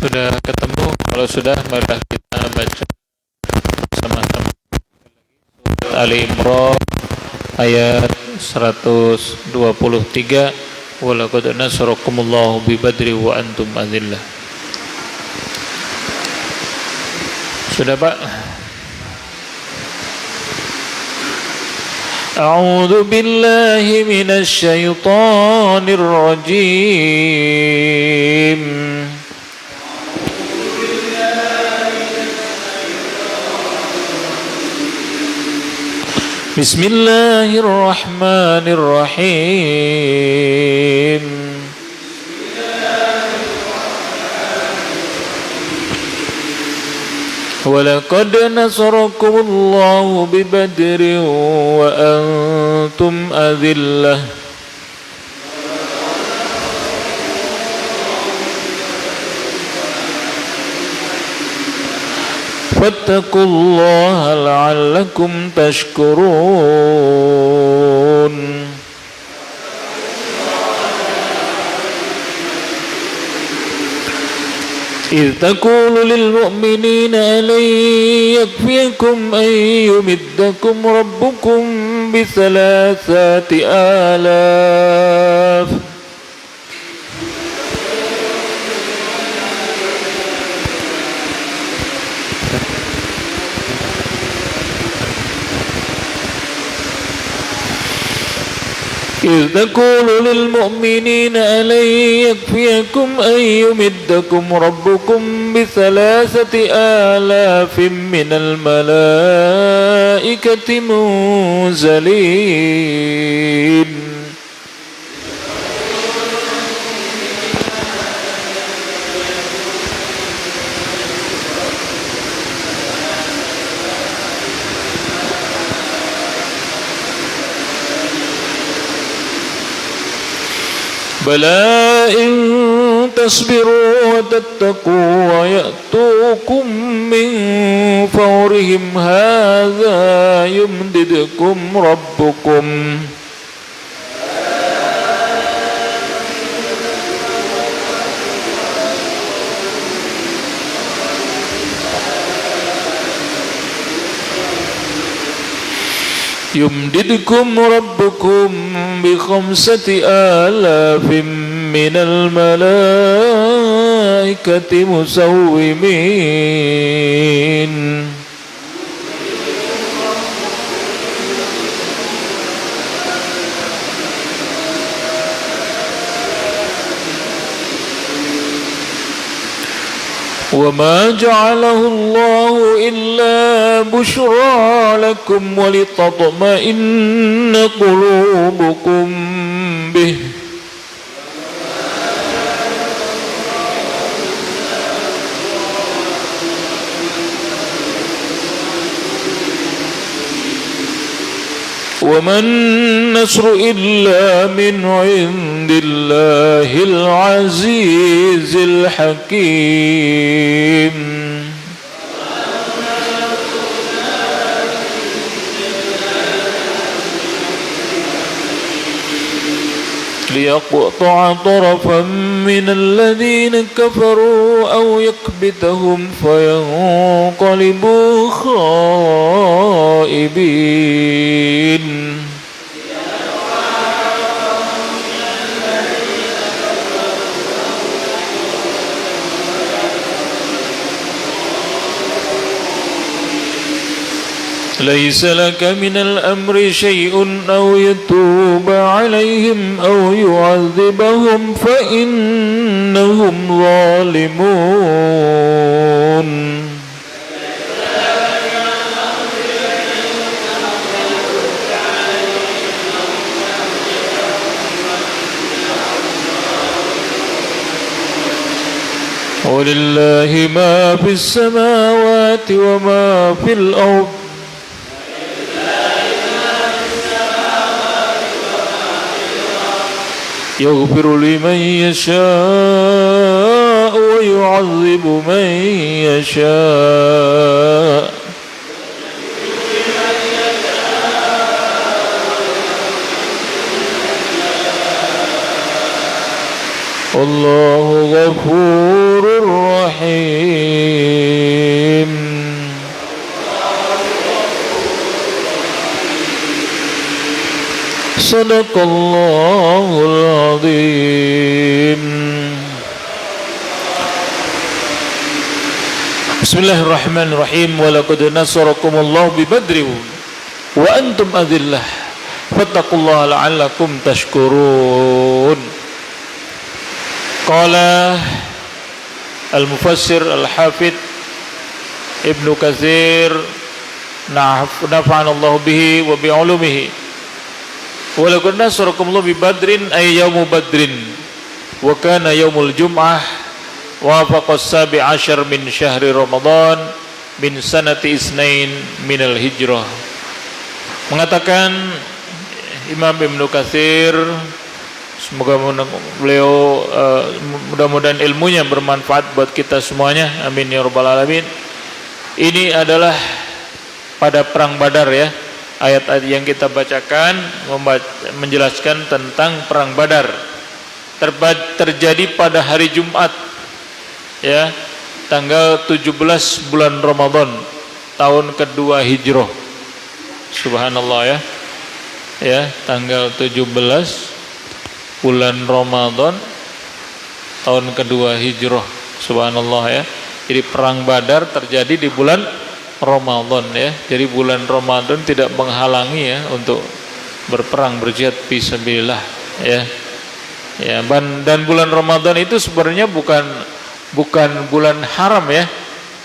Sudah ketemu? Kalau sudah, marilah kita baca sama-sama surat Ali Imran ayat 123. Walaqad nasarakumullahu bi Badri wa antum adillah. Sudah, Pak? A'udzu billahi minasy syaithanir rajim. Bismillahirrahmanirrahim. Walaqad nasarakumullahu bi Badrin wa antum adillah. Fattaqullaha la'allakum tashkurun. إذ تقول للمؤمنين ألن يكفيكم أن يمدكم ربكم ب3,000 آلاف إذ تقول للمؤمنين ألن يكفيكم أن يمدكم ربكم ب3,000 آلاف من الملائكة منزلين بلى إن تصبروا وتتقوا ويأتوكم من فورهم هذا يمددكم ربكم ب5,000 آلاف من الملائكة مسومين وما جعله الله إلا بشرى لكم ولتطمئن قلوبكم به وما النصر إلا من عند الله العزيز الحكيم ليقطع طرفا من الذين كفروا أو يكبتهم فينقلبوا خائبين ليس لك من الأمر شيء أو يتوب عليهم أو يعذبهم فإنهم ظالمون ولله ما في السماوات وما في الأرض يغفر لمن يشاء ويعذب من يشاء Wallahu ghafurur rahim. Sadaqallahul azim. Bismillahirrahmanirrahim. Wa laqad nasarakumullahu bi Badrin wa antum adillah fattaqullaha la'allakum tashkurun. Qala al-mufassir al-hafidh Ibnu Katsir nafa'anallahu bihi wa bi ulumihi. Wa laqad nasarakumullahu bi Badrin ay yaumu Badrin wa kana yaumul jum'ah wafaqa as-sabi' asyar min syahri Ramadan min sanati isnain minal hijrah. Mengatakan Imam Ibnu Katsir, semoga beliau mudah-mudahan ilmunya bermanfaat buat kita semuanya, amin ya rabbal alamin. Ini adalah pada perang Badar ya. Ayat-ayat yang kita bacakan menjelaskan tentang perang Badar. Terjadi pada hari Jumat ya, tanggal 17 bulan Ramadan tahun kedua Hijrah. Subhanallah ya. Ya, tanggal 17 bulan Ramadan tahun kedua Hijrah. Subhanallah ya. Jadi perang Badar terjadi di bulan Ramadan ya. Jadi bulan Ramadan tidak menghalangi ya untuk berperang, berjihad fisabilillah ya. Ya, dan bulan Ramadan itu sebenarnya bukan bulan haram ya.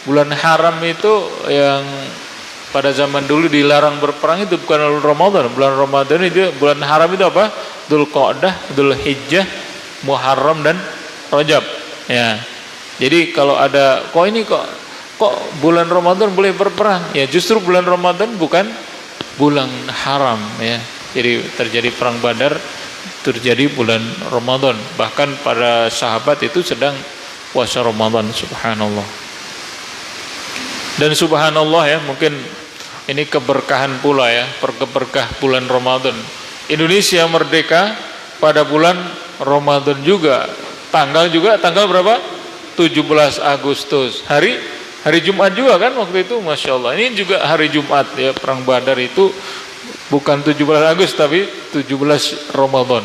Bulan haram itu yang pada zaman dulu dilarang berperang itu bukan bulan Ramadan. Bulan Ramadan itu, bulan haram itu apa? Dzulqa'dah, Dzulhijjah, Muharram dan Rajab. Ya. Jadi kalau ada kok bulan Ramadan boleh berperang? Ya justru bulan Ramadan bukan bulan haram ya. Jadi terjadi perang Badar terjadi bulan Ramadan. Bahkan para sahabat itu sedang puasa Ramadan, subhanallah. Dan subhanallah ya, mungkin ini keberkahan pula ya, berkah bulan Ramadan. Indonesia merdeka pada bulan Ramadan juga. Tanggal berapa? 17 Agustus. Hari Jumat juga kan waktu itu, Masya Allah. Ini juga hari Jumat ya, perang Badar itu bukan 17 Agustus tapi 17 Ramadan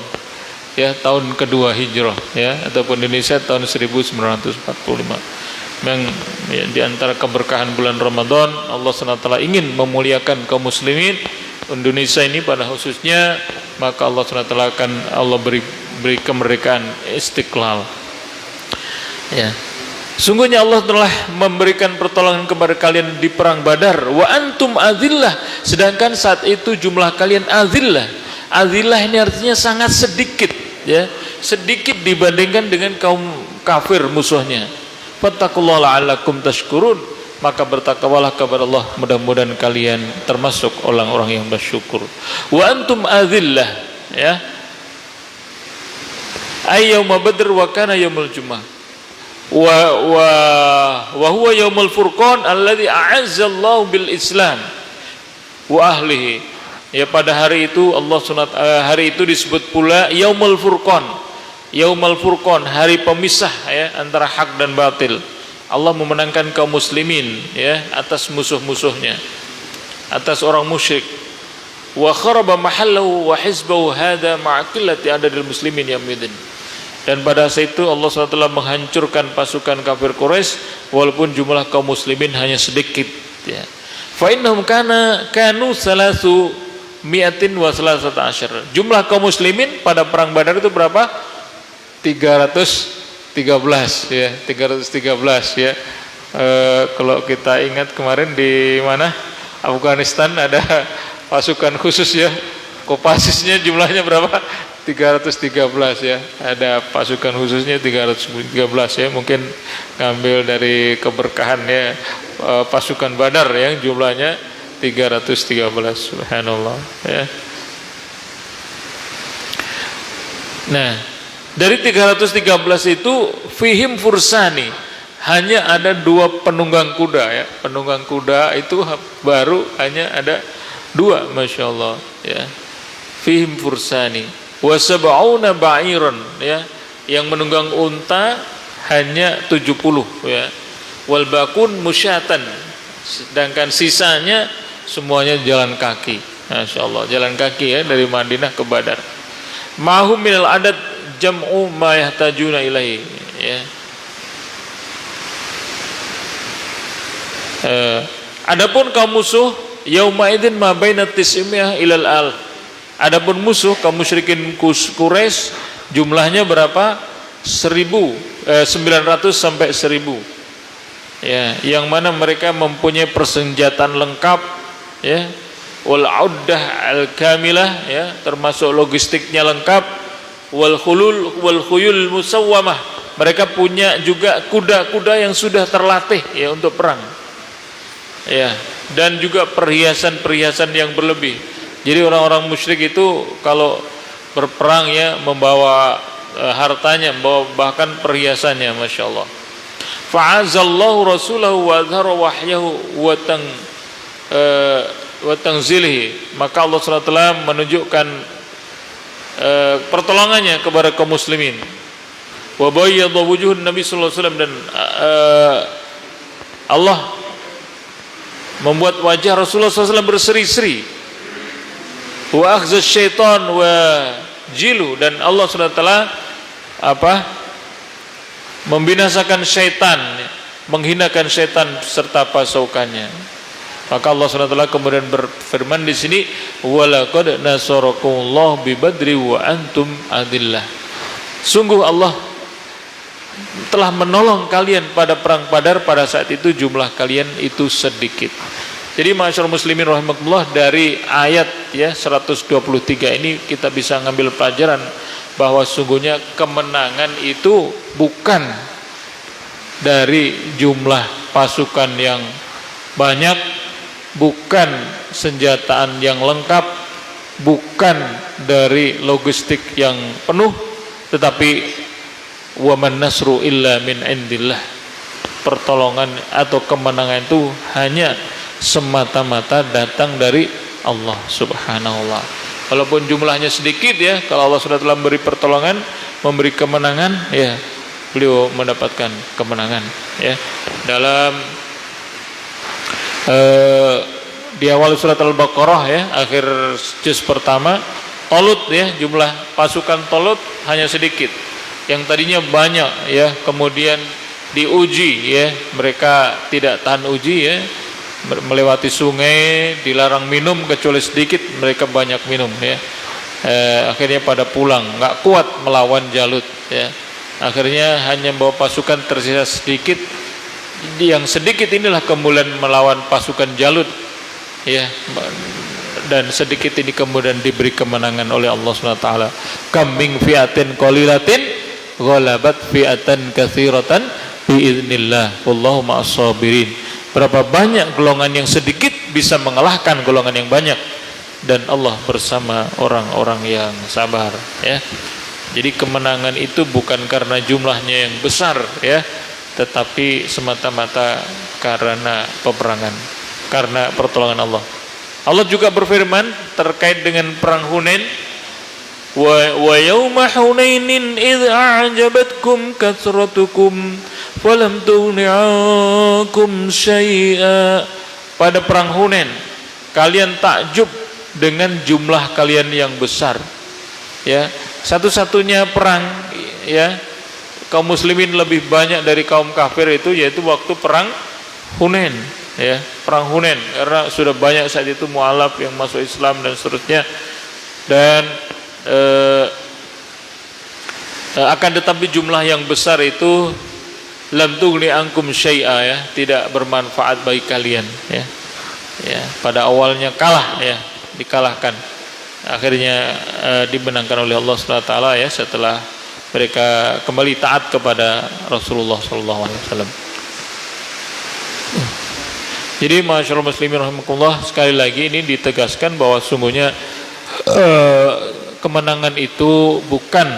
ya, tahun kedua Hijrah ya, ataupun Indonesia tahun 1945. Memang ya, di antara keberkahan bulan Ramadan, Allah SWT ingin memuliakan kaum muslimin Indonesia ini pada khususnya, maka Allah SWT akan beri kemerdekaan Istiqlal ya. Sungguhnya Allah telah memberikan pertolongan kepada kalian di perang Badar wa antum azillah, sedangkan saat itu jumlah kalian azillah. Azillah ini artinya sangat sedikit ya, sedikit dibandingkan dengan kaum kafir musuhnya. Fattaqullaha la'allakum tashkurun, maka bertakwalah kepada Allah, mudah-mudahan kalian termasuk orang-orang yang bersyukur. Wa antum azillah ya, ay yaum Badr wa kana yaumul jum'ah wa huwa yaumul furqan alladzi a'azzallahu bil Islam wa ahlihi. Ya, pada hari itu hari itu disebut pula yaumul furqan. Yaumul furqan, hari pemisah ya antara hak dan batil. Allah memenangkan kaum muslimin ya atas musuh-musuhnya, atas orang musyrik. Wa kharaba mahallahu wa hizbahu hadza ma'a qillati adadil muslimin yamidin. Dan pada saat itu Allah SWT menghancurkan pasukan kafir Quraisy walaupun jumlah kaum muslimin hanya sedikit ya. Fa innahum kanu salasu mi'atin wa salasata asyar. Jumlah kaum muslimin pada perang Badar itu berapa? 313 ya, 313 ya. Kalau kita ingat kemarin di mana? Afghanistan ada pasukan khusus ya. Kopassusnya jumlahnya berapa? 313 ya, ada pasukan khususnya 313 ya, mungkin ngambil dari keberkahan ya pasukan Badar yang jumlahnya 313, subhanallah ya. Nah, dari 313 itu fihim fursani, hanya ada 2 penunggang kuda ya, penunggang kuda itu baru hanya ada 2, Masya Allah ya. Fihim fursani wa sab'una ba'iran ya, yang menunggang unta hanya 70 ya. Wal bakun musyatan, sedangkan sisanya semuanya jalan kaki. Masya Allah, jalan kaki ya dari Madinah ke Badar. Mahum minal adad jam'u ma yahtajuna ilaihi ya. Adapun kaum musuh yauma idzin ma baina tis'imiyah ilal al. Adapun musuh kaum musyrikin Quraisy jumlahnya berapa? 900 sampai 1000. Ya, yang mana mereka mempunyai persenjataan lengkap ya. Wal uddah al kamilah ya, termasuk logistiknya lengkap. Wal khuyul musawwamah. Mereka punya juga kuda-kuda yang sudah terlatih ya untuk perang. Ya, dan juga perhiasan-perhiasan yang berlebih. Jadi orang-orang musyrik itu kalau berperang ya membawa hartanya, membawa bahkan perhiasannya, Masya Allah. Fa'azallahu rasulahu wa adhara wahyahu wa tanzilihi. Maka Allah SWT menunjukkan pertolongannya kepada kaum muslimin. Wa bayyadha wujuhun Nabi sallallahu alaihi wasallam, dan Allah membuat wajah Rasulullah SAW berseri-seri. Wa akhza syaitan wa jilu, dan Allah SWT membinasakan syaitan, menghinakan syaitan serta pasukannya. Maka Allah SWT kemudian berfirman di sini, walaqad nasarakumullah bi badri wa antum adillah. Sungguh Allah telah menolong kalian pada perang Badar, pada saat itu jumlah kalian itu sedikit. Jadi masyaallah muslimin rahimakumullah, dari ayat ya 123 ini kita bisa ngambil pelajaran bahwa sungguhnya kemenangan itu bukan dari jumlah pasukan yang banyak, bukan senjataan yang lengkap, bukan dari logistik yang penuh, tetapi wa man nasru illa min indillah. Pertolongan atau kemenangan itu hanya semata-mata datang dari Allah Subhanahu wa ta'ala. Walaupun jumlahnya sedikit ya, kalau Allah sudah telah memberi pertolongan, memberi kemenangan ya, beliau mendapatkan kemenangan ya. Dalam di awal surat Al-Baqarah ya, akhir juz pertama, Talut ya, jumlah pasukan Talut hanya sedikit. Yang tadinya banyak ya, kemudian diuji ya, mereka tidak tahan uji ya, melewati sungai, dilarang minum kecuali sedikit, mereka banyak minum ya. Akhirnya pada pulang, nggak kuat melawan Jalut ya. Akhirnya hanya bawa pasukan tersisa sedikit. Yang sedikit inilah kemudian melawan pasukan Jalut ya, dan sedikit ini kemudian diberi kemenangan oleh Allah SWT. Kam min fi'atin qalilatin ghalabat fi'atan katsiratan biiznillah wallahu ma'as sabirin. Berapa banyak golongan yang sedikit bisa mengalahkan golongan yang banyak, dan Allah bersama orang-orang yang sabar ya. Jadi kemenangan itu bukan karena jumlahnya yang besar ya, tetapi semata-mata karena peperangan, karena pertolongan Allah. Allah juga berfirman terkait dengan perang Hunain, wa yauma hunainin idh a'jabatkum katsratukum falam tughni 'ankum syai'a. Pada perang Hunain kalian takjub dengan jumlah kalian yang besar ya. Satu-satunya perang ya kaum muslimin lebih banyak dari kaum kafir itu yaitu waktu perang Hunain ya, perang Hunain, karena sudah banyak saat itu mualaf yang masuk Islam dan seterusnya. Dan akan tetapi jumlah yang besar itu lam tughni ankum syai'a ya, tidak bermanfaat bagi kalian ya. Ya, pada awalnya kalah ya, dikalahkan. Akhirnya dimenangkan oleh Allah SWT ya, setelah mereka kembali taat kepada Rasulullah SAW. Jadi masyaallah muslimin rahimakumullah, sekali lagi ini ditegaskan bahwa sungguhnya kemenangan itu bukan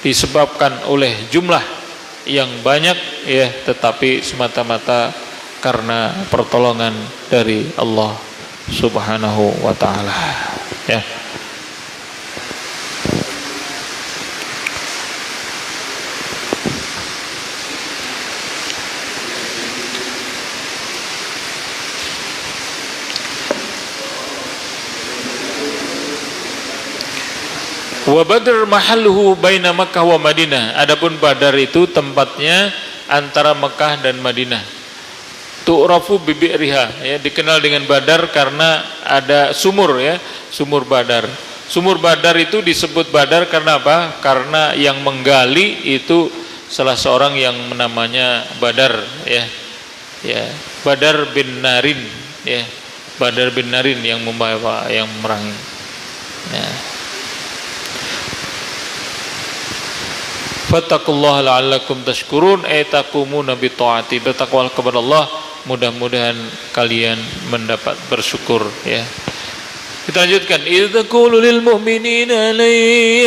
disebabkan oleh jumlah yang banyak ya, tetapi semata-mata karena pertolongan dari Allah Subhanahu wa ta'ala ya. Wa Badr mahalluhu baina Makkah wa Madinah. Adapun Badar itu tempatnya antara Mekah dan Madinah. Tu'rafu bi bi'riha, ya, dikenal dengan Badar karena ada sumur, ya, sumur Badar. Sumur Badar itu disebut Badar karena apa? Karena yang menggali itu salah seorang yang namanya Badar, ya. Ya, Badar bin Narin, ya. Badar bin Narin yang membawa, yang merangi. Ya. Fattaqullaha la'allakum tashkurun, takumuna bi ta'ati. Bertakwalah kepada Allah, mudah-mudahan kalian mendapat bersyukur, ya. Kita lanjutkan. Idza qulu lil mu'minina la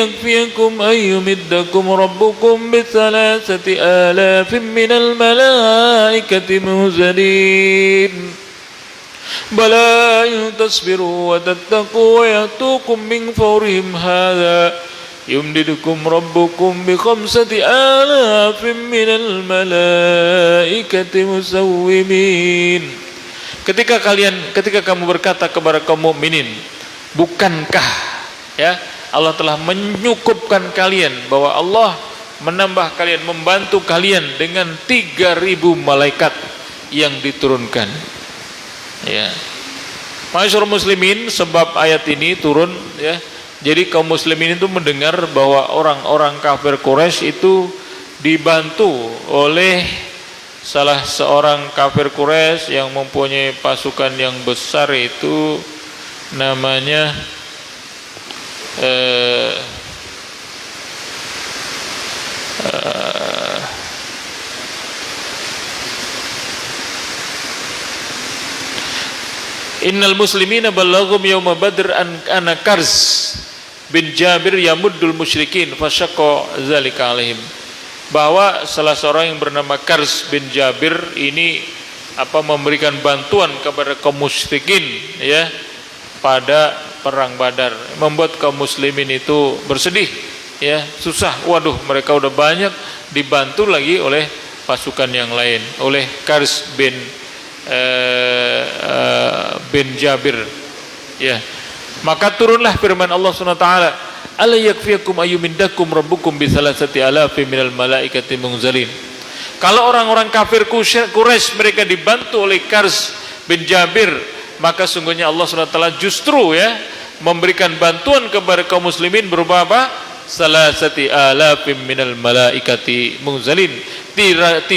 yakfiyakum ayyumiddakum rabbukum bi 3,000 minal malaikati munzalin. Bala in tasbiru wa tattaqu wa yatukum min fawrihim hadza yumdidukum rabbukum bi 5,000 minal malaikati musawwimin. Ketika kamu berkata kepada kaum mukminin, bukankah, ya, Allah telah menyukupkan kalian, bahwa Allah menambah kalian, membantu kalian dengan 3.000 malaikat yang diturunkan, ya. Masyaallah muslimin, sebab ayat ini turun, ya. Jadi kaum muslimin itu mendengar bahwa orang-orang kafir Quraisy itu dibantu oleh salah seorang kafir Quraisy yang mempunyai pasukan yang besar, itu namanya Innal muslimina balaghum yawma badr ana Karz bin Jabir yamuddul musyrikin fasyaqqa zalika alaihim. Bahwa salah seorang yang bernama Karz bin Jabir ini memberikan bantuan kepada kaum musyrikin, ya, pada perang Badar, membuat kaum muslimin itu bersedih, ya, susah. Waduh, mereka udah banyak, dibantu lagi oleh pasukan yang lain, oleh Karz bin Jabir, ya. Maka turunlah firman Allah Subhanahu wa taala, ala yakfiyakum ayyumindakum rabbukum bi 3,000 minal malaikati munzalin. Kalau orang-orang kafir Quraisy mereka dibantu oleh Karz bin Jabir, maka sungguhnya Allah Subhanahu wa taala justru, ya, memberikan bantuan kepada kaum muslimin berupa apa? 3,000 minal malaikati munzalin. 3.000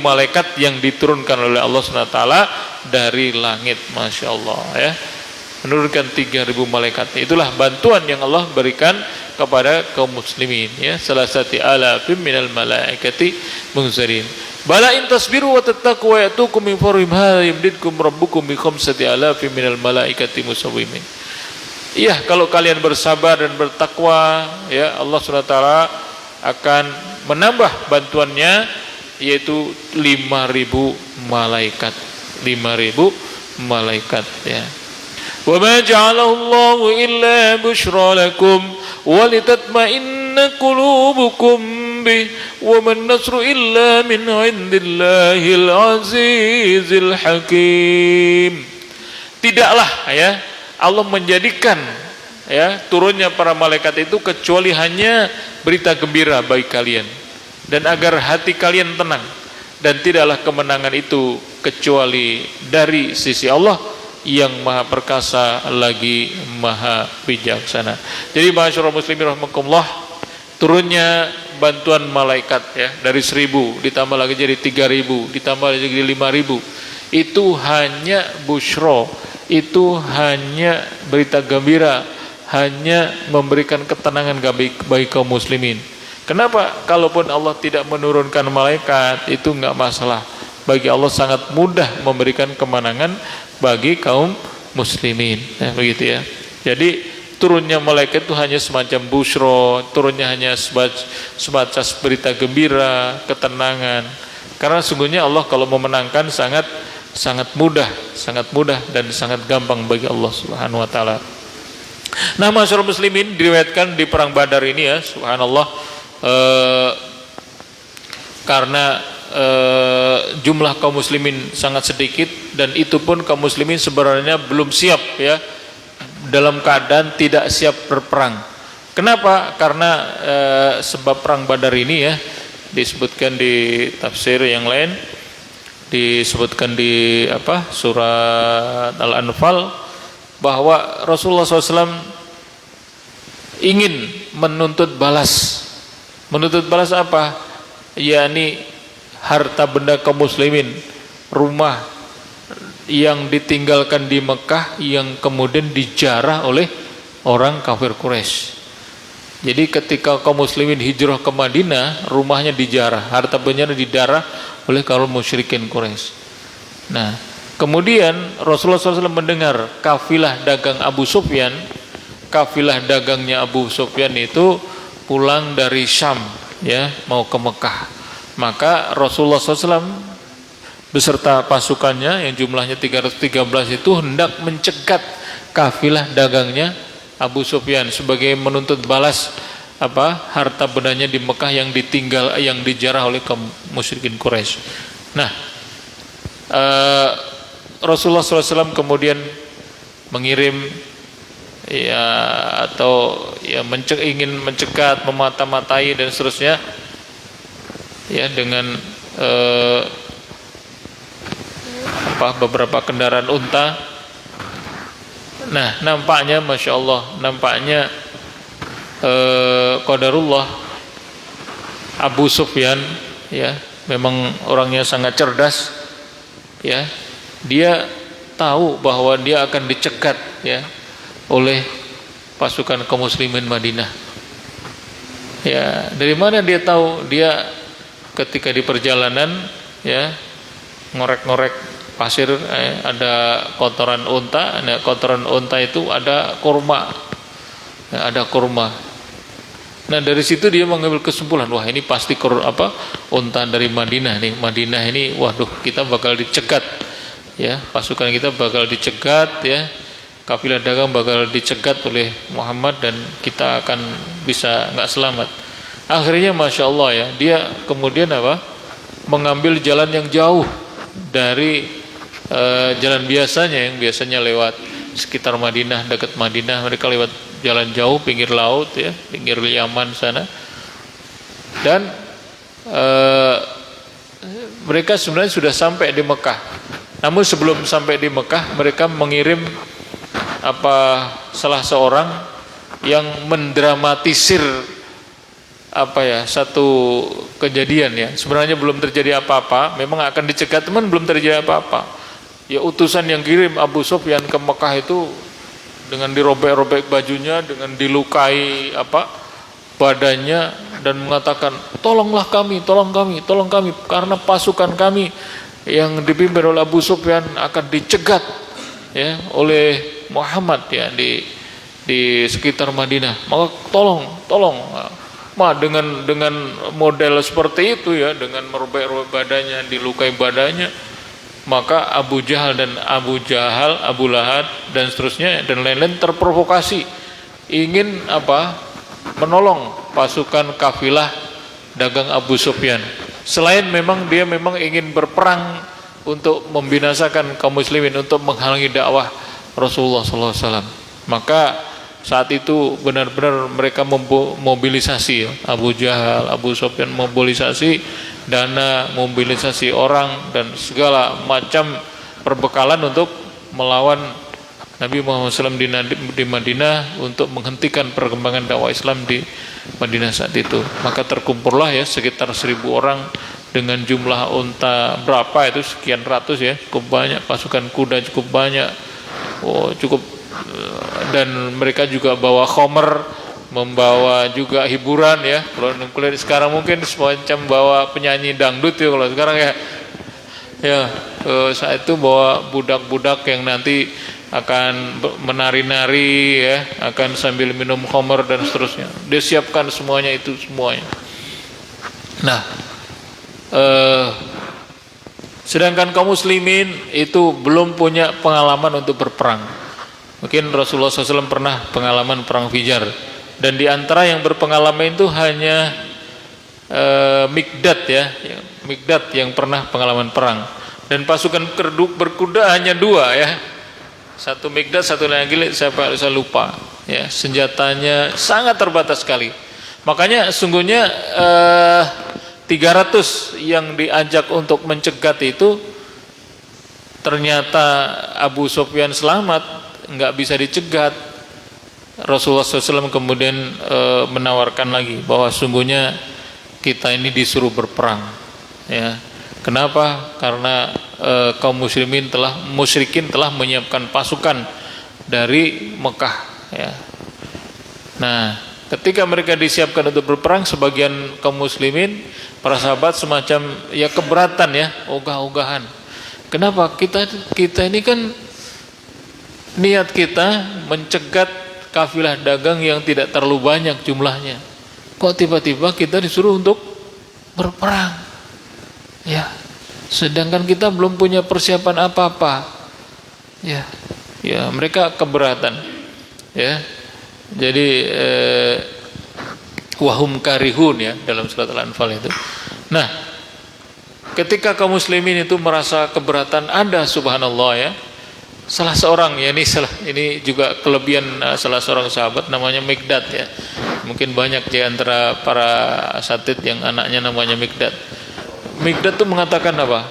malaikat yang diturunkan oleh Allah Subhanahu wa taala dari langit. Masya Allah, ya, menurunkan 3.000 malaikat. Itulah bantuan yang Allah berikan kepada kaum muslimin, ya, 3,000 minal malaikati munzalin. Bala in tasbiru wa tattaqu wa yatukum min fawrihim hadza yumdidkum rabbukum bi 5,000 minal malaikati musawwimin. Iya, kalau kalian bersabar dan bertakwa, ya, Allah Subhanahu wa taala akan menambah bantuannya, yaitu 5.000 malaikat. 5.000 malaikat, ya. Wa ma ja'alahu Allahu illa busyra lakum wa litatma'inna qulubukum bih wa man nasru illa min 'indillahil 'azizil hakim. Tidaklah, ya, Allah menjadikan, ya, turunnya para malaikat itu kecuali hanya berita gembira bagi kalian, dan agar hati kalian tenang, dan tidaklah kemenangan itu kecuali dari sisi Allah yang maha perkasa lagi maha bijaksana. Jadi masyaallah muslimin rahimakumullah, turunnya bantuan malaikat, ya, dari 1.000 ditambah lagi jadi 3.000 ditambah lagi jadi 5.000, itu hanya busyra, itu hanya berita gembira, hanya memberikan ketenangan bagi kaum muslimin. Kenapa? Kalaupun Allah tidak menurunkan malaikat, itu enggak masalah. Bagi Allah sangat mudah memberikan kemenangan bagi kaum muslimin, ya, begitu, ya. Jadi turunnya malaikat itu hanya semacam busyra, turunnya hanya semacam berita gembira, ketenangan. Karena sungguhnya Allah kalau memenangkan sangat mudah dan sangat gampang bagi Allah Subhanahu wa taala. Nah, masyarakat muslimin, diriwayatkan di perang Badar ini, ya, subhanallah, karena jumlah kaum muslimin sangat sedikit, dan itu pun kaum muslimin sebenarnya belum siap, ya, dalam keadaan tidak siap berperang. Kenapa? Karena sebab perang Badar ini ya disebutkan di tafsir yang lain, disebutkan di surat Al-Anfal, bahwa Rasulullah SAW ingin menuntut balas. Menuntut balas apa? Yakni harta benda kaum muslimin, rumah yang ditinggalkan di Mekah yang kemudian dijarah oleh orang kafir Quraisy. Jadi ketika kaum muslimin hijrah ke Madinah, rumahnya dijarah, harta bendanya dijarah oleh kaum musyrikin Quraisy. Nah, kemudian Rasulullah SAW mendengar kafilah dagang Abu Sufyan, kafilah dagangnya Abu Sufyan itu pulang dari Syam, ya, mau ke Mekah. Maka Rasulullah SAW beserta pasukannya yang jumlahnya 313 itu hendak mencegat kafilah dagangnya Abu Sufyan sebagai menuntut balas harta bendanya di Mekah yang dijarah oleh kaum musyrikin Quraisy. Nah, Rasulullah SAW kemudian mengirim ingin mencegat, memata-matai dan seterusnya ya dengan beberapa kendaraan unta. Nah, nampaknya Masya Allah, nampaknya qadarullah Abu Sufyan ya memang orangnya sangat cerdas ya. Dia tahu bahwa dia akan dicegat ya oleh pasukan kaum muslimin Madinah. Ya, dari mana dia tahu? Dia ketika di perjalanan ya ngorek-ngorek pasir, ada kotoran unta. Nah, kotoran unta itu ada kurma, ya, ada kurma. Nah, dari situ dia mengambil kesimpulan, wah ini pasti unta dari Madinah nih. Madinah ini, waduh, kita bakal dicegat, ya, pasukan kita bakal dicegat, ya, kafilah dagang bakal dicegat oleh Muhammad dan kita akan bisa nggak selamat. Akhirnya Masya Allah ya, dia kemudian mengambil jalan yang jauh dari jalan biasanya, yang biasanya lewat sekitar Madinah, dekat Madinah. Mereka lewat jalan jauh pinggir laut ya, pinggir Yaman sana. Dan mereka sebenarnya sudah sampai di Mekah. Namun sebelum sampai di Mekah, mereka mengirim salah seorang yang mendramatisir satu kejadian ya. Sebenarnya belum terjadi apa-apa, memang akan dicegat, teman belum terjadi apa-apa. Ya, utusan yang kirim Abu Sufyan ke Mekah itu dengan dirobek-robek bajunya, dengan dilukai badannya, dan mengatakan, tolonglah kami, tolong kami, karena pasukan kami yang dipimpin oleh Abu Sufyan akan dicegat ya oleh Muhammad ya di sekitar Madinah. Maka tolong. Dengan model seperti itu ya, dengan merobek-robek badannya, dilukai badannya, maka Abu Jahal, Abu Lahab dan seterusnya dan lain-lain terprovokasi ingin menolong pasukan kafilah dagang Abu Sufyan. Selain dia memang ingin berperang untuk membinasakan kaum muslimin, untuk menghalangi dakwah Rasulullah SAW. Maka saat itu benar-benar mereka mobilisasi Abu Jahal, Abu Sufyan, mobilisasi dana, mobilisasi orang dan segala macam perbekalan untuk melawan Nabi Muhammad SAW di Madinah, untuk menghentikan perkembangan dakwah Islam di Madinah saat itu. Maka terkumpullah ya sekitar 1000 orang dengan jumlah unta berapa itu, sekian ratus ya, cukup banyak, pasukan kuda cukup banyak, cukup. Dan mereka juga bawa khomer, membawa juga hiburan ya. Kalau sekarang mungkin semacam bawa penyanyi dangdut ya kalau sekarang ya. Saat itu bawa budak-budak yang nanti akan menari-nari ya, akan sambil minum khomer dan seterusnya. Dia siapkan semuanya. Nah, sedangkan kaum muslimin itu belum punya pengalaman untuk berperang. Mungkin Rasulullah SAW pernah pengalaman perang Fijar, dan di antara yang berpengalaman itu hanya Mikdad ya, Mikdad yang pernah pengalaman perang. Dan pasukan berkuda hanya 2 ya, satu Mikdad, satu lagi saya lupa ya, senjatanya sangat terbatas sekali. Makanya sungguhnya 300 yang diajak untuk mencegat itu ternyata Abu Sufyan selamat, nggak bisa dicegat. Rasulullah SAW kemudian menawarkan lagi bahwa sungguhnya kita ini disuruh berperang, ya. Kenapa? Karena kaum musyrikin telah menyiapkan pasukan dari Mekah, ya. Nah, ketika mereka disiapkan untuk berperang, sebagian kaum muslimin, para sahabat semacam ya keberatan, ya, ogah-ogahan. Kenapa? Kita ini kan niat kita mencegat kafilah dagang yang tidak terlalu banyak jumlahnya. Kok tiba-tiba kita disuruh untuk berperang? Ya, sedangkan kita belum punya persiapan apa-apa. Ya, mereka keberatan. Ya, jadi wahum karihun, ya, dalam surat Al-Anfal itu. Nah, ketika kaum muslimin itu merasa keberatan, ada subhanallah, ya, salah seorang, ya, ini juga kelebihan salah seorang sahabat namanya Mikdad, ya. Mungkin banyak di antara para asatid yang anaknya namanya Mikdad. Mikdad itu mengatakan apa?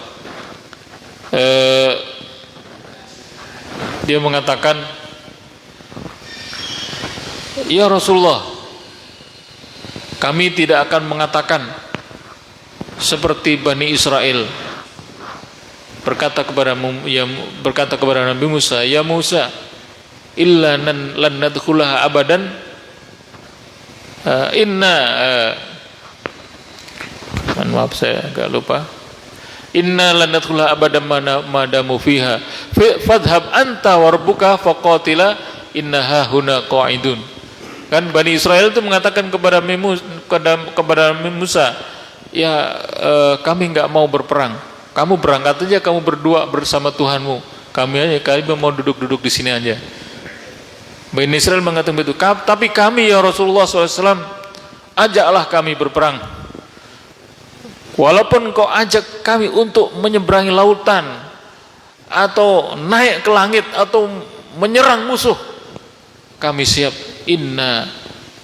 Dia mengatakan, ya Rasulullah, kami tidak akan mengatakan seperti Bani Israel. Berkata kepada Nabi Musa, ya Musa, illa lan nadkhulaha abadan, maaf saya agak lupa. Inna lan nadkhulaha abadan madamu fiha fadhhab anta warbuka faqatila innaha huna qa'idun. Kan Bani Israel itu mengatakan kepada Nabi Musa, ya kami enggak mau berperang. Kamu berangkat aja, kamu berdua bersama Tuhanmu. Kami mau duduk-duduk di sini aja. Bani Israel mengatakan begitu. Tapi kami, ya Rasulullah SAW, ajaklah kami berperang. Walaupun kau ajak kami untuk menyeberangi lautan, atau naik ke langit, atau menyerang musuh, kami siap. Inna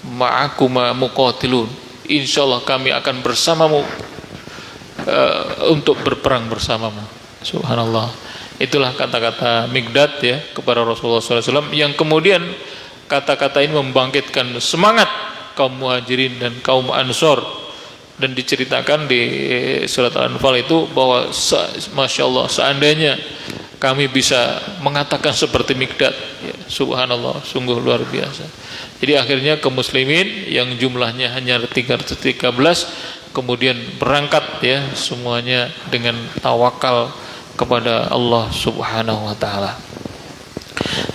ma'akuma muqatilun. Insyaallah kami akan bersamamu untuk berperang bersamamu. Subhanallah. Itulah kata-kata Mikdad, ya, kepada Rasulullah SAW, yang kemudian kata-kata ini membangkitkan semangat kaum Muhajirin dan kaum Ansor. Dan diceritakan di surat Al-Anfal itu bahwa Masya Allah, seandainya kami bisa mengatakan seperti Mikdad, ya, subhanallah, sungguh luar biasa. Jadi akhirnya kaum muslimin yang jumlahnya hanya 313 kemudian berangkat, ya, semuanya dengan tawakal kepada Allah Subhanahu wa taala.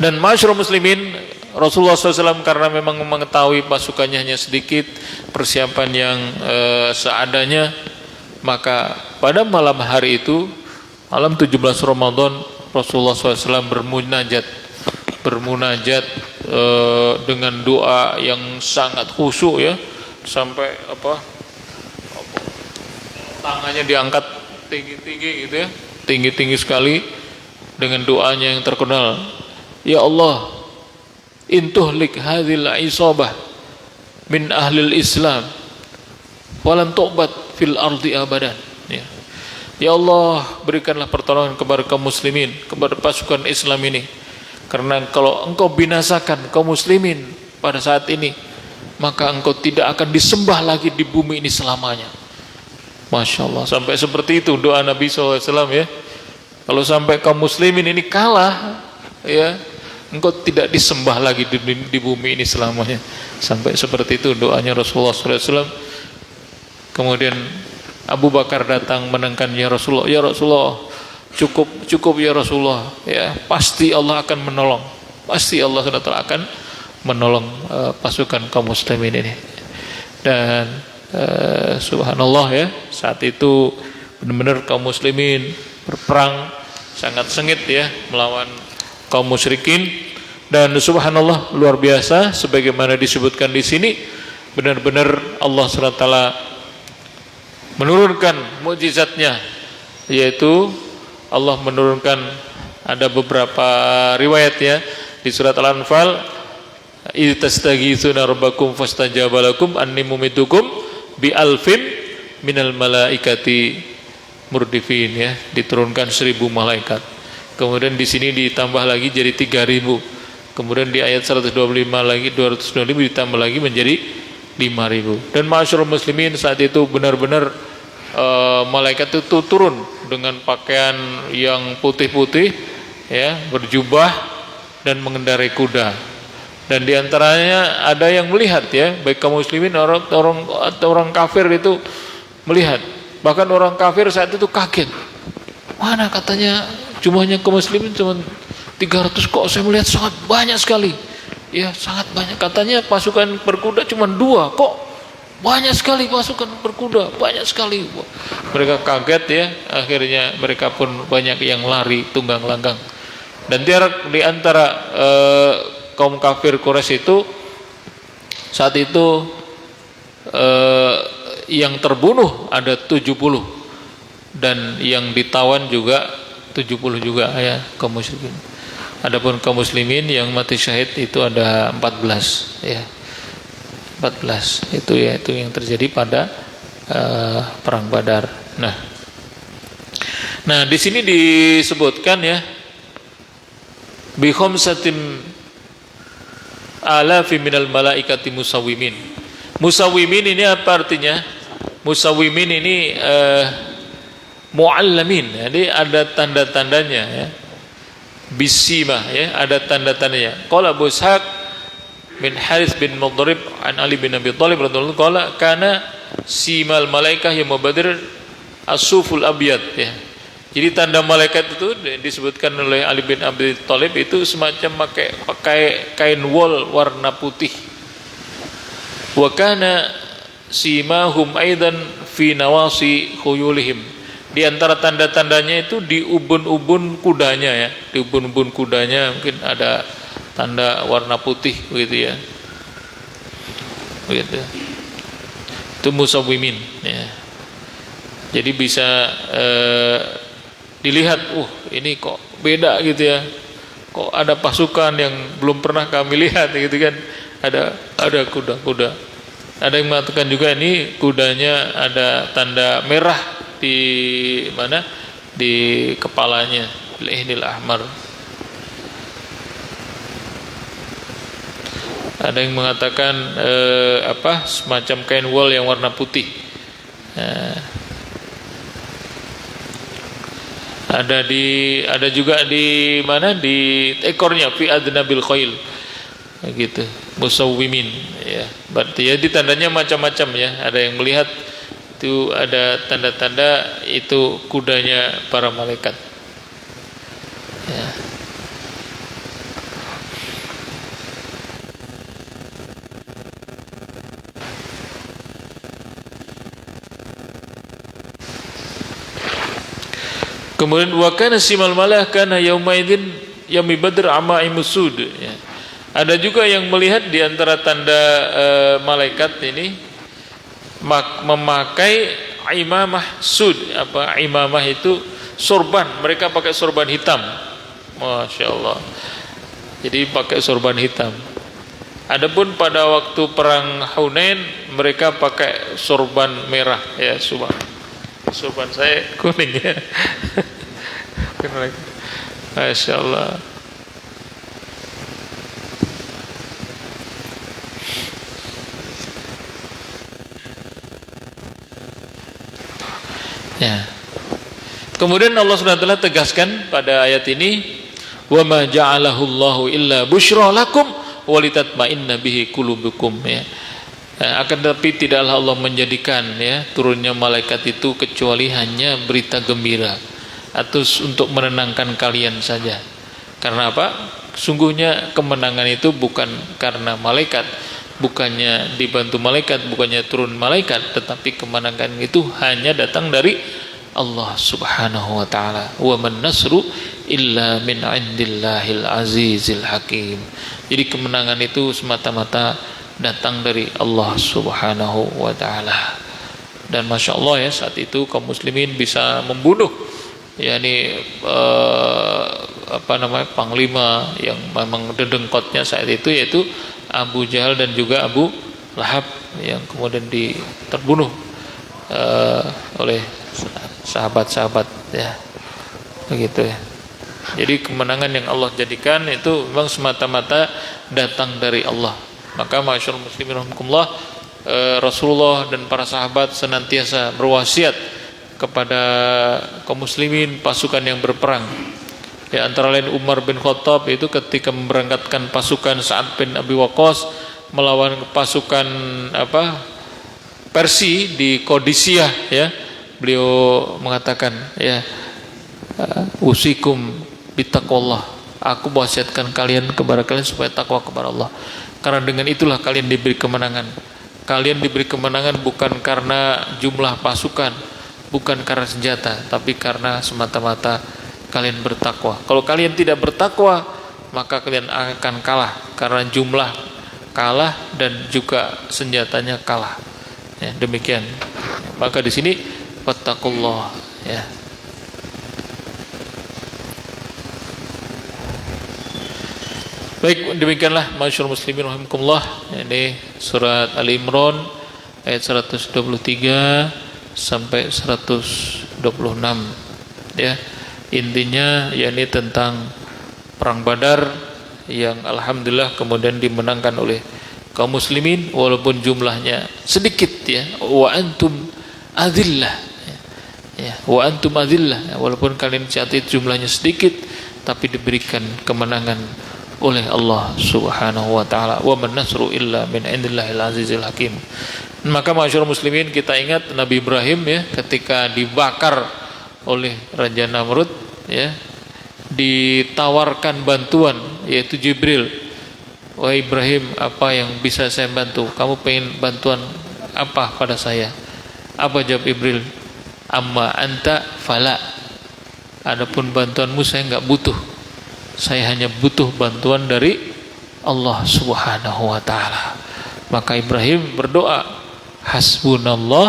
Dan masyarul muslimin, Rasulullah SAW karena memang mengetahui pasukannya hanya sedikit, persiapan yang seadanya, maka pada malam hari itu, malam 17 Ramadan, Rasulullah SAW bermunajat dengan doa yang sangat khusyuk, ya, sampai tangannya diangkat tinggi-tinggi gitu, ya, tinggi-tinggi sekali, dengan doanya yang terkenal, ya Allah, intuhlik hadhil isabah min ahlil Islam walan tu'bad fil ardi abadan. Ya Allah, berikanlah pertolongan kepada kaum muslimin, kepada pasukan Islam ini, karena kalau engkau binasakan kaum muslimin pada saat ini, maka engkau tidak akan disembah lagi di bumi ini selamanya. Masya Allah, sampai seperti itu doa Nabi SAW, ya. Kalau sampai kaum muslimin ini kalah, ya, engkau tidak disembah lagi di bumi ini selamanya. Sampai seperti itu doanya Rasulullah SAW. Kemudian Abu Bakar datang menengkan, ya Rasulullah, cukup ya Rasulullah, ya, pasti Allah akan menolong, pasti Allah akan menolong pasukan kaum muslimin ini. Dan subhanallah, ya, saat itu benar-benar kaum muslimin berperang sangat sengit, ya, melawan kaum musyrikin. Dan subhanallah, luar biasa, sebagaimana disebutkan di sini, benar-benar Allah SWT menurunkan mukjizatnya, yaitu Allah menurunkan, ada beberapa riwayat, ya, di surat Al-Anfal, idz tastaghitsuna rabbakum fastajaba lakum anni mumitukum bi alfin minal malaikati murdifin, ya, diturunkan 1000 malaikat. Kemudian di sini ditambah lagi jadi 3000. Kemudian di ayat 125 lagi 225 ditambah lagi menjadi 5000. Dan ma'asyiral muslimin, saat itu benar-benar malaikat itu turun dengan pakaian yang putih-putih, ya, berjubah dan mengendarai kuda. Dan diantaranya ada yang melihat, ya, baik kaum muslimin orang kafir itu melihat. Bahkan orang kafir saat itu kaget. Mana katanya jumlahnya kaum muslimin cuma 300, kok saya melihat sangat banyak sekali. Ya, sangat banyak. Katanya pasukan berkuda cuma 2, kok banyak sekali pasukan berkuda, banyak sekali. Mereka kaget, ya, akhirnya mereka pun banyak yang lari tunggang langgang. Dan di antara kaum kafir Quraisy itu saat itu yang terbunuh ada 70 dan yang ditawan juga 70 juga, ya, kaum musyrikin. Adapun kaum muslimin yang mati syahid itu ada 14, ya. 14 itu, ya, itu yang terjadi pada perang Badar. Nah, di sini disebutkan, ya, bi khamsatin alafi minal malaikati musawwimin. Musawwimin ini apa artinya? Musawwimin ini muallamin, jadi ada tanda-tandanya, ya. Bisimah, ya, ada tanda-tandanya. Qala Abu Ishaq bin Harith bin Mudharib an Ali bin Abi Thalib radhiyallahu anhu qala kana simal malaikah yaum Badr as-suful abyad, ya. Jadi tanda malaikat itu disebutkan oleh Ali bin Abi Thalib itu semacam pakai kain wol warna putih. Wa kana simahum aidan fi nawasi khuyulihim. Di antara tanda-tandanya itu di ubun-ubun kudanya, ya. Di ubun-ubun kudanya mungkin ada tanda warna putih begitu, ya. Begitu. Itu musawwimin, ya. Jadi bisa dilihat, ini kok beda gitu, ya. Kok ada pasukan yang belum pernah kami lihat gitu kan. Ada kuda-kuda. Ada yang mengatakan juga ini kudanya ada tanda merah di mana? Di kepalanya, al-ihnil ahmar. Ada yang mengatakan semacam kain wol yang warna putih. Ada juga di mana, di ekornya fi adnabil khail, gitu, musawwimin, ya. Berarti, ya, ditandanya macam-macam, ya. Ada yang melihat itu ada tanda-tanda itu kudanya para malaikat, ya. Kemudian wa kana simal malah kana yaumaidin yaumi badr amaimusud, ya. Ada juga yang melihat di antara tanda malaikat ini memakai imamah sud. Apa imamah itu? Sorban. Mereka pakai sorban hitam. Masya Allah. Jadi pakai sorban hitam. Adapun pada waktu perang Hunain mereka pakai sorban merah, ya. Sorban saya kuning, ya. Masya Allah. Ya. Kemudian Allah Subhanahu wa taala tegaskan pada ayat ini, wa ma ja'alahu Allahu illa busyra lakum wa litatma'inna bihi qulubukum, ya. Akan tetapi tidaklah Allah menjadikan, ya, turunnya malaikat itu kecuali hanya berita gembira atau untuk menenangkan kalian saja. Karena apa? Sungguhnya kemenangan itu bukan karena malaikat, bukannya dibantu malaikat, bukannya turun malaikat, tetapi kemenangan itu hanya datang dari Allah Subhanahu wa taala. Wa man nasru illa min indillahil azizil hakim. Jadi kemenangan itu semata-mata datang dari Allah Subhanahu wa taala. Dan Masya Allah, ya, saat itu kaum muslimin bisa membunuh, yakni panglima yang memang dedengkotnya saat itu, yaitu Abu Jahal dan juga Abu Lahab yang kemudian terbunuh oleh sahabat-sahabat ya, begitu ya. Jadi kemenangan yang Allah jadikan itu memang semata-mata datang dari Allah. Maka masyaallah muslimin rahimakumullah, Rasulullah dan para sahabat senantiasa berwasiat kepada kaum muslimin pasukan yang berperang. Ya, antara lain Umar bin Khattab itu ketika memberangkatkan pasukan Sa'ad bin Abi Waqqas melawan pasukan Persia di Qadisiyah ya, beliau mengatakan ya, usikum bittaqwallah, aku wasiatkan kalian kepada kalian supaya takwa kepada Allah, karena dengan itulah kalian diberi kemenangan. Kalian diberi kemenangan bukan karena jumlah pasukan, bukan karena senjata, tapi karena semata-mata kalian bertakwa. Kalau kalian tidak bertakwa, maka kalian akan kalah karena jumlah kalah dan juga senjatanya kalah. Ya, demikian. Maka di sini fattaqullah ya. Baik, demikianlah masyaallah muslimin rahimakumullah. Ini surat Ali Imran ayat 123 sampai 126 ya. Intinya yakni tentang perang Badar yang alhamdulillah kemudian dimenangkan oleh kaum muslimin walaupun jumlahnya sedikit ya. Wa antum adillah ya, wa antum adillah, walaupun kalian saat itu jumlahnya sedikit tapi diberikan kemenangan oleh Allah Subhanahu wa taala. Wa man nasru illa min indillahil azizil hakim. Maka masyaallah muslimin, kita ingat Nabi Ibrahim ya, ketika dibakar oleh Raja Namrud ya, ditawarkan bantuan yaitu Jibril. Wahai Ibrahim, apa yang bisa saya bantu? Kamu pengen bantuan apa pada saya? Apa jawab Jibril? Amma anta fala. Adapun bantuanmu saya enggak butuh. Saya hanya butuh bantuan dari Allah Subhanahu wa taala. Maka Ibrahim berdoa, hasbunallah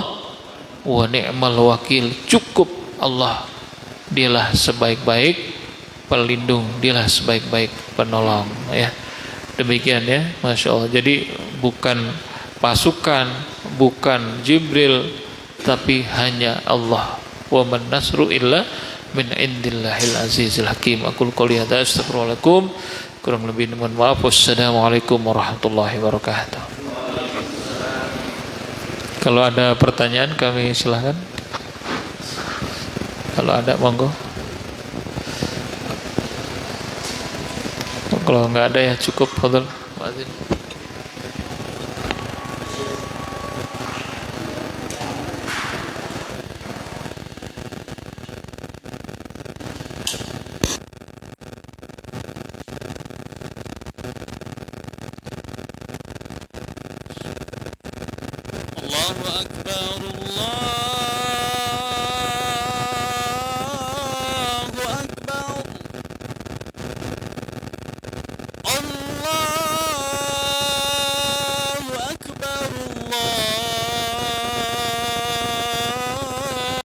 wa ni'mal wakil. Cukup Allah, dialah sebaik-baik pelindung, dialah sebaik-baik penolong ya. Demikian ya, Masya Allah. Jadi bukan pasukan, bukan Jibril, tapi hanya Allah. Wa man nasru illa min indillahil azizil hakim. Aqul qouli hadza astaghfirullahaladzim, kurang lebih mohon maaf. Wassalamualaikum warahmatullahi wabarakatuh. Kalau ada pertanyaan kami silahkan. Kalau ada monggo. Kalau enggak ada ya cukup. Fadhil muadzin. Allahu akbar.